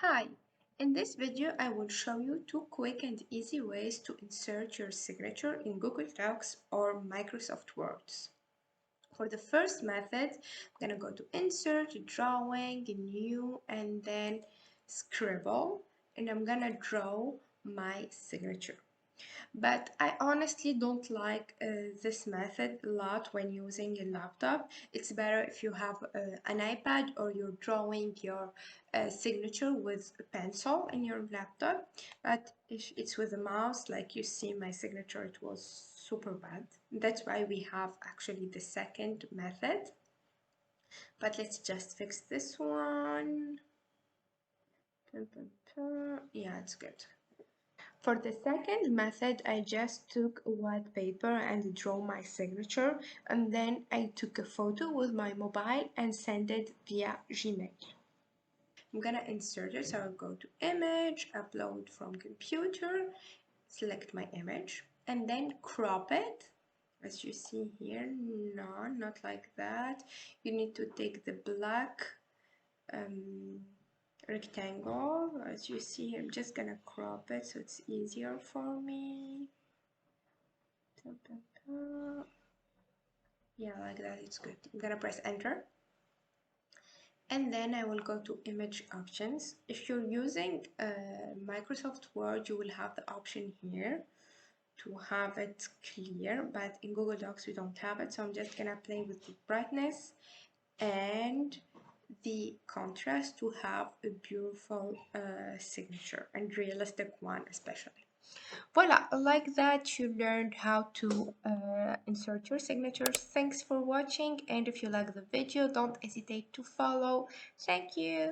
Hi, in this video I will show you two quick and easy ways to insert your signature in Google Docs or Microsoft Words. For the first method, I'm going to go to Insert, Drawing, New, and then Scribble, and I'm going to draw my signature. But I honestly don't like this method a lot when using a laptop. It's better if you have an iPad or you're drawing your signature with a pencil in your laptop. But if it's with a mouse, like you see my signature, it was super bad. That's why we have actually the second method. But let's just fix this one. Yeah, it's good. For the second method, I just took a white paper and drew my signature, and then I took a photo with my mobile and sent it via Gmail. I'm gonna insert it, so I'll go to Image, Upload from Computer, select my image, and then crop it. As you see here, no, not like that. You need to take the black rectangle. As you see, I'm just gonna crop it so it's easier for me. Yeah, like that, it's good. I'm gonna press enter, and then I will go to image options. If you're using Microsoft Word, you will have the option here to have it clear, but in Google Docs we don't have it, so I'm just gonna play with the brightness and the contrast to have a beautiful signature and realistic one especially. Voila, like that you learned how to insert your signatures. Thanks for watching, and if you like the video, don't hesitate to follow. Thank you.